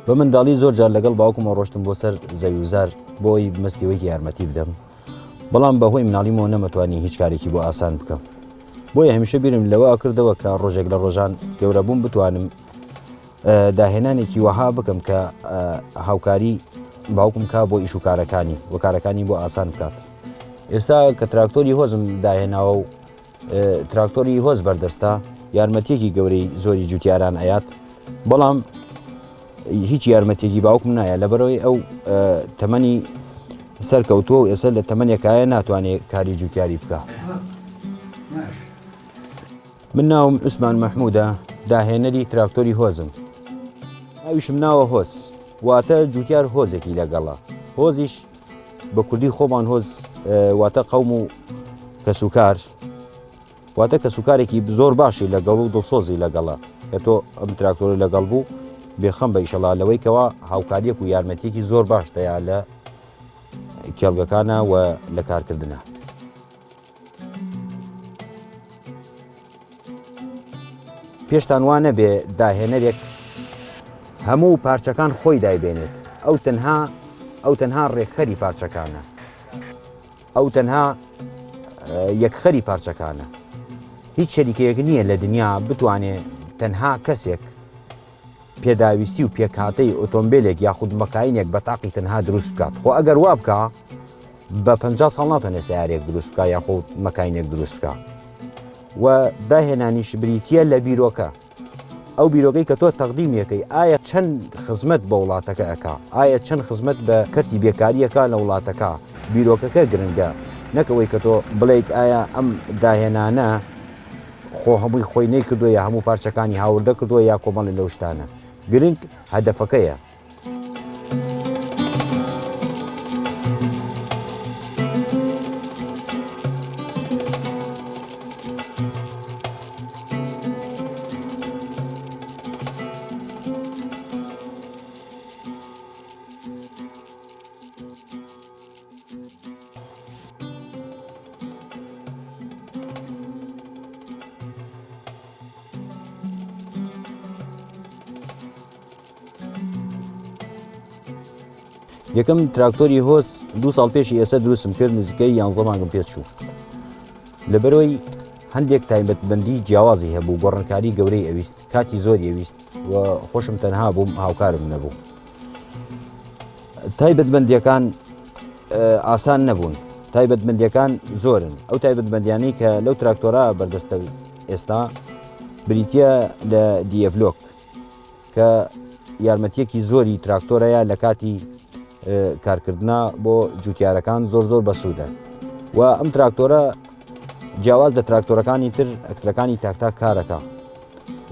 بە منداڵی زۆر جار لەگەڵ باوکمەوە ڕۆشتم بۆ سەر زەویوزار بۆی مەستیەوەیکی یارمەتی بدەم، بەڵام بەهۆی مناڵیمەوە نەمەتوانی هیچ کارێکی بۆ ئاسان بکەم. بۆیە هەمیشە بیرم لەوە کردەوە کە ڕۆژێک لە ڕۆژان گەورە بووم بتوانم داهێنانێکی وەها بکەم کە هاوکاری باوکم کا بۆ ئیش و کارەکانی و کارەکانی بۆ ئاسان بکات. ئێستا کە تراکتۆری هۆزم داهێناوە و تراکتۆری هۆز بەردەستە یارمەتیەکی گەورەی زۆری جوتیاران ئەیات، بەڵام هیچ یارمەتێکی باوکم نایە لەبەرەوەی ئەو تەمەنی سەرکەوتووە و ئێستا لە تەمەنێکایە ناتوانێت کاری جوتیاری بکە. من ناوم عوسمان مەحموودە، داهێنەری تراکتۆری هۆزم. ئەویشم ناوە هۆز، واتە جوتیار هۆزێکی لەگەڵە. هۆزیش بە کوردی خۆمان هۆز واتە قەوم و کەسوکار، واتە کەسوکارێکی زۆر باشی لەگەڵ و دڵسۆزی لەگەڵە کە تۆ ئەم تراکتۆری لەگەڵ بوو بێخەم بە ئیشەڵا لەوەی کەوا هاوکاریەک و یارمەتیەکی زۆر باش دەیە لە کێڵگەکانە و لە کارکردنە. پێشتان وانە بێ داهێنەرێک هەموو پارچەکان خۆی دایبێنێت، ئەو تەنها ڕێکخەری پارچەکانە، ئەو تەنها یەکخەری پارچەکانە. هیچ شەریکەیەک نییە لە دنیا بتوانێت تەنها کەسێک پێداویستی و پێکهاتەی ئۆتۆمبیلێک یاخود مەکاینێک بە تاقی تەنها دروست بکات. خۆ ئەگەر وا بکە بە 50 ساڵ ناتوانێت سیارێک دروست بکە یاخود مەکاینێک دروست بکە. و داهێنانیش بریتیە لە بیرۆکە. ئەو بیرۆکەی کە تۆ تەقدیمەکەی ئایا چەند خزمەت بە وڵاتەکە ئەکا، ئایا چەند خزمەت بە کەرتی بێکاریەکە لە وڵاتەکە. بیرۆکەکە گرنگە، نەکەوەی کە تۆ بڵێیت ئایا ئەم داهێنانە خۆ هەمووی خۆی نەیکردووە یا هەموو پارچەکانی هاوردە کردووە یا کۆمەڵی لەو شتانە. گرنگ هەدەفەکەیە. یەکەم تراکتۆری هۆز 2 ساڵ پێشی ئێستا دروستم کرد، نزیکەی 11 مانگم پێش چوو. لەبەرەوەی هەندێک تایبەتمەندی جیاوازی هەبوو، گۆڕانکاری گەورەی ئەویست، کاتی زۆری ئەویست و خۆشم تەنها بووم، هاوکارم نەبوو. تایبەتمەندیەکان ئاسان نەبوون، تایبەتمەندیەکان زۆرن. ئەو تایبەتمەندیانەی کە لەو تراکتۆرە بەردەستە ئێستا بریتیە لە دیڤلۆک کە یارمەتیەکی زۆری تراکتۆرەیە لە کاتی کارکردنا بۆ جوتیارەکان زۆر بەسوودە. و ئەم تراکتۆرە جیاواز لە تراکتۆرەکانی تر ئەکسلەکانی تاکتاک کارەکە،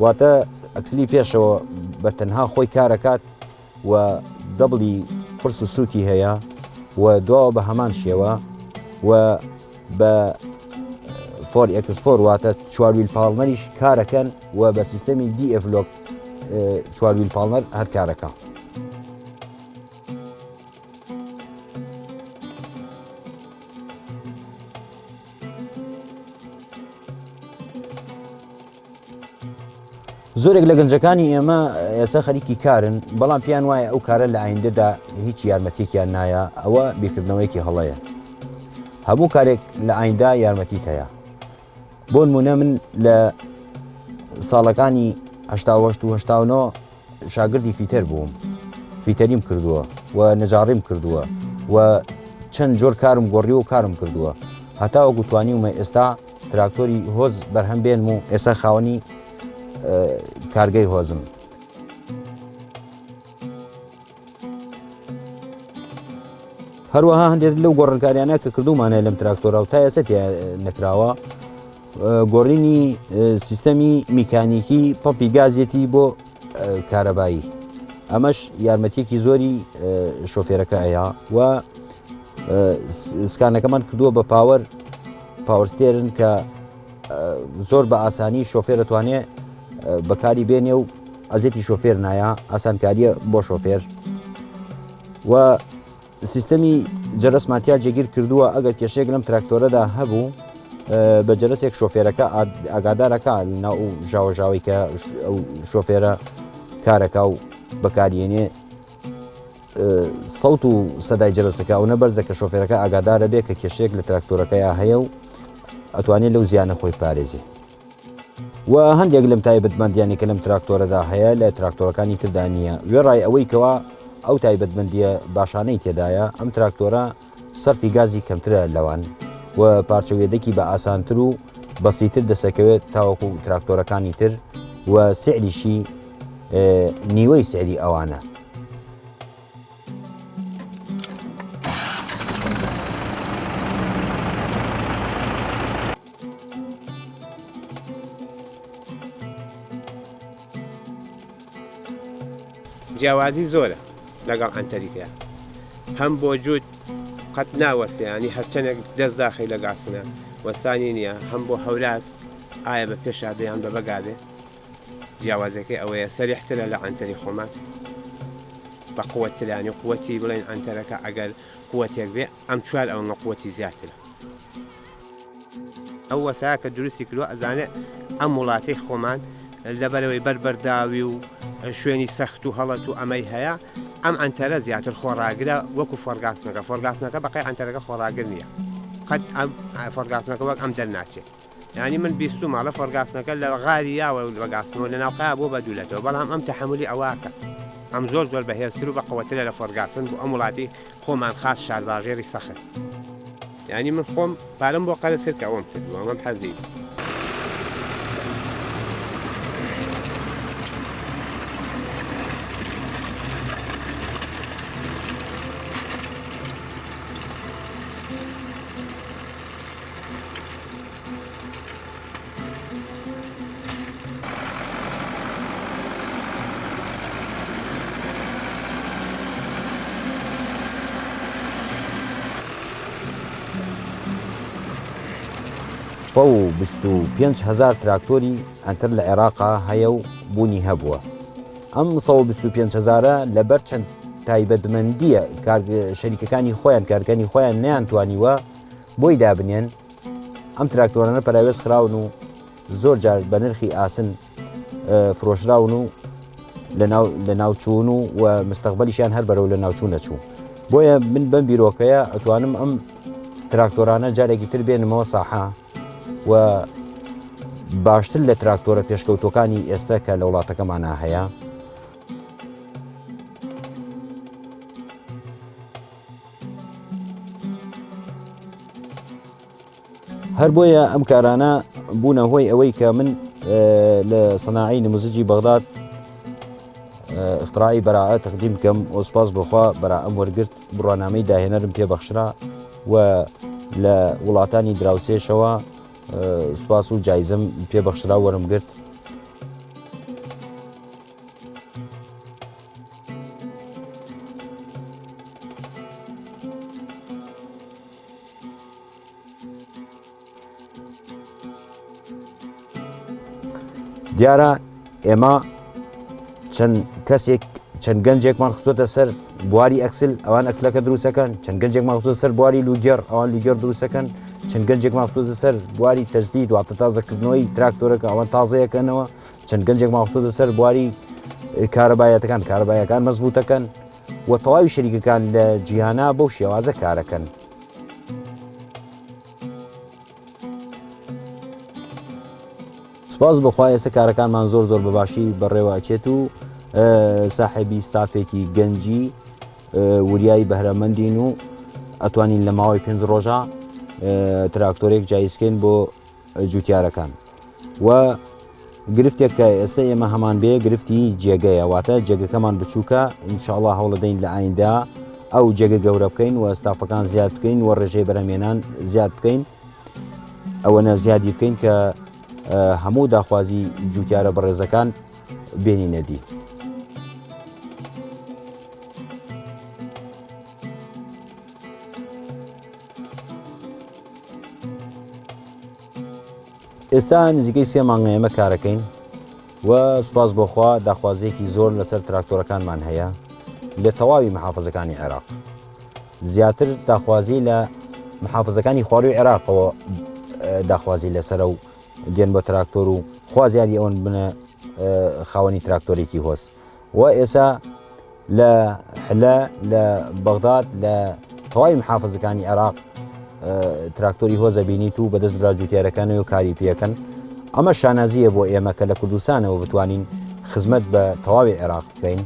واتە ئەکسلی پێشەوە بە تەنها خۆی کارەکات و دەبڵی قرس و سووکی هەیە و دواوە بە هەمان شێوە و بە 4x4 واتە چوارویل پاڵنەریش کارەکەن و بە سیستەمی دیڤلۆک چوارویل پاڵنەر هەر کارەکە. زۆرێک لە گەنجەکانی ئێمە ئێستا خەریکی کارن، بەڵام پیان وایە ئەو کارە لە ئایندەدا هیچ یارمەتێکیان نایە، ئەوە بیرکردنەوەیکی هەڵەیە. هەموو کارێک لە ئایندا یارمەتیت هەیە. بۆ نمونە من لە ساڵەکانی 1970 و 1989 شاگردی فیتەر بووم، فیتەریم کردووە و نەجاڕیم کردووە و چەند جۆر کارم گۆڕی و کارم کردووە، هەتا وەکو توانیومە ئێستا تراکتۆری هۆز بەرهەم بێنم و ئێستا خاوەنی کارگەی هۆزم. هەروەها هەندێک لەو گۆڕانکاریانە کە کردومانە لەم تراکتۆرە و تا ئێستا نەکراوە، گۆڕینی سیستەمی میکانیکی پەمپی گازێتی بۆ کارەبایی. ئەمەش یارمەتیەکی زۆری شۆفێرەکە هەیە و سکانەکەمان کردووە بە پاوەرستێرن کە زۆر بە ئاسانی شۆفێر دەتوانێت بەکاری بێنێ و ئەزێتی شۆفێر نایە، ئاسانکاریە بۆ شۆفێر. و سیستەمی جەرەسماتیا جێگیر کردووە ئەگەر کێشەیەک لەم تراکتۆرەدا هەبوو بە جەرەسێک شۆفێرەکە ئاگادارەکە لەناو ژاوەژاوی کە ئەو شۆفێرە کارەکە و بەکارێنێ سەوت و سەدای جرسەکە ئەو نەبەرزە کە شۆفێرەکە ئاگادارە بێ کە کێشەیەک لە تراکتۆرەکەیە هەیە و ئەتوانێت لەو زیانە خۆی پارێزی. و هەندێک لەم تایبەتمەندیانی کە لەم تراکتۆرەدا هەیە لە تراکتۆرەکانی تردا نییە. وێڕای ئەوەی کەوا ئەو تایبەتمەندیە باشانەی تێدایە ئەم تراکتۆرە سەرفی گازی کەمترە لەوان و پارچەوێدەکی بە ئاسانتر و بەسیتر دەسەکەوێت تاوەکو تراکتۆرەکانی تر و سعریشی نیوەی سعری ئەوانە. جیاوازی زۆرە لەگەڵ ئەنتەریکەیە هەم بۆ جووت قەت ناوەستێ ینی هەرچەندێک دەست داخی لە گاسنە وەستانی نییە هەم بۆ هەوراز ئایا بە پێشادەیان بە بەگادێ جیاوازەکەی ئەوەیە سەریحترە لە ئەنتەری خۆمان بە قووەترانی قووەتی بڵێن ئەنتەرەکە ئەگەر قووەتێک بێ ئەم چوار ئەو قووەتی زیاترە. ئەو وەسایە کە دروستی کردووە ئەزانێت ئەم وڵاتەی خۆمان لەبەرەوەی بەربەرداوی و شوێنی سەخت و هەڵەت و ئەمەی هەیە ئەم ئەنتەرە زیاتر خۆڕاگرە وەکو فۆرگاسنەکە بەقی ئەنتەرەکە خۆڕاگر نییە قەت ئەم فۆرگاسنەکە وەک ئەم دەرناچێت ینی من بیست ماڵە فۆرگاسنەکە لە غاری یاوە بەگاستنەوە لە ناوقا بۆ بەدوولێتەوە بەڵام ئەم تەحملی ئەوواکە ئەم زۆر زۆر بەهێزتر و بە قووەترە لە فۆرگاسن بۆ ئەم وڵاتی خۆمان خاص شارباژێری سەخت ینی من خۆم پارەم بۆ قەرز کرد کە ئەوم کردووە ئەمەم حەزی. و 25,000 تراکتۆری ئەنتەر لە عێراقا هەیە و بوونی هەبووە. ئەم 25,000 لەبەر چەند تایبەتمەندیە شەریکەکانی خۆیان کارەکانی خۆیان نەیانتوانیوە بۆی دابنێن ئەم تراکتۆرانە پەراوێز خراون و زۆر جار بە نرخی ئاسن فرۆشراون و لە ناوچوون و مستەقبەلیشیان هەر بەرەو لە ناوچوونە چوو. بۆیە من بەم بیرۆکەیە ئەتوانم ئەم تراکتۆرانە جارێکی تر بێنمەوە ساحە و باشتر لە تراکتۆرە پێشکەوتەکانی ئێستا کە لە وڵاتەکەمانە هەیە. هەر بۆیە ئەم کارانە بوونە هۆی ئەوەی کە من لە سەناعی نموزجی بەغداد اختراعی بەراعە تەقدیم بکەم و سوپاس بخوا بەرا ئەم وەرگرت بڕوانامەی داهێنەرم پێبەخشرا و لە وڵاتانی دراوسێشەوە سوپاس و جایزم پێبەخشرا وەرم گرت. دیارە ئێمە چەند گەنجێکمان خستۆتە سەر بواری ئەکسل ئەوان ئەکسلەکە دروستەکەن، چەند گەنجێکمان خستۆتە سەر بواری لوگێر ئەوان لوگێر دروستەکەن، چەند گەنجێکمان خستۆتە سەر بواری تەجدید واتە تازەکردنەوەی تراکتۆرەکە ئەوان تازەیەکەنەوە، چەند گەنجێکمان خستۆتە سەر بواری کارەبایەتەکان مەزبوطەکەن و تەواوی شەریکەکان لە جیهانە بەو شێوازە کارەکەن. سپاس بخوا ئێستا کارەکانمان زۆر بەباشی بەڕێوە ئەچێت و ساحێبی ستافێکی گەنجی وریایی بەهرەمەندین و ئەتوانین لە ماوەی 5 ڕۆژە تراکتۆرێک جایزکەین بۆ جوتیارەکان و گرفتێک کە ئێستا ئێمە هەمان بێ گرفتی جێگەیە واتە جێگەکەمان بچووکە ئینشاءڵڵا هەوڵەدەین لە ئایندا ئەو جێگە گەورە بکەین و ستافەکان زیاد بکەین و ڕێژەی بەرهەمێنان زیاد بکەین ئەوەنە زیادی بکەین کە هەموو داخوازی جوتیارە بەڕێزەکان بێنینە دی. ئێستا نزیکەی 3 مانگە ئێمە کارەکەین و سوپاس بۆخوا داخوازیەکی زۆر لەسەر تراکتۆرەکانمان هەیە لە تەواوی محافەزەکانی عێراق. زیاتر داخوازی لە محافەزەکانی خواروی عێراقەوە داخوازی لەسەرە و دێن بە تراکتۆر و خوازیاری ئەوەن بنە خاوەنی تراکتۆرێکی هۆست و ئێستا لە حلە لە بەغداد لە تەواوی محافزەکانی عێراق تراکتۆری هۆزە بینیت و بەدەست برا جوتیارەکانەوە کاری پێەکەن. ئەمە شانازیە بۆ ئێمە کە لە کوردستانەوە بتوانین خزمەت بە تەواوی عێراق بکەین.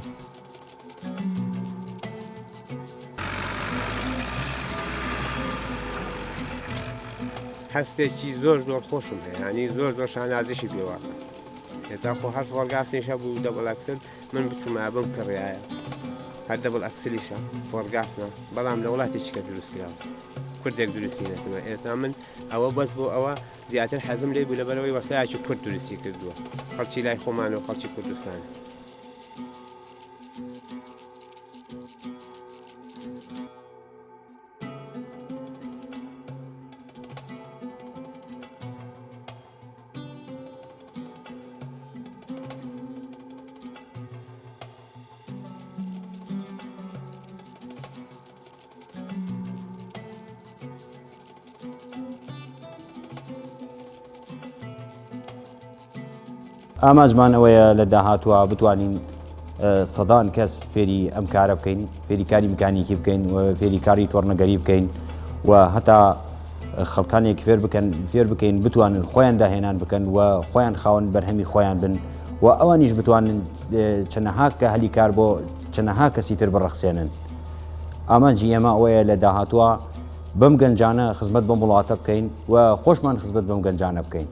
هەستێکی زۆر خۆشم هەیە، ینی زۆر شانازیشی پێواتە. هێتا خۆ هەر فۆرگاسنیشە بوو دەبڵ ئەکسل من بچوومە بم کڕایە هەر دەبڵ ئەکسلیشە فۆرگاسنە، بەڵام لە وڵاتێکیکە دروستکراوە کوردێک دروستی نەکردووە. ئێستا من ئەوە بەس بۆ ئەوە زیاتر حەزم لێ بوو لەبەرەوەی وەسایەکی کورد دروستی کردووە، خەڵکی لای خۆمانەوە خەڵکی کوردستان. ئاماژمان ئەوەیە لە داهاتوە بتوانین سەدان کەس فێری ئەم کارە بکەین، فێری کاری میکانیکی بکەین و فێری کاری تۆڕنەگەری بکەین و هەتا خەڵکانێک فێر بکەین بتوانن خۆیان داهێنان بکەن و خۆیان خاوەن بەرهەمی خۆیان بن و ئەوانیش بتوانن چەنەها کە هەلی کار بۆ چەنەها کەسی تر بڕەخسێنن. ئامانجی ئێمە ئەوەیە لە داهاتوە بەم گەنجانە خزمەت بەم وڵاتە بکەین و خۆشمان خزمەت بەم گەنجانە بکەین.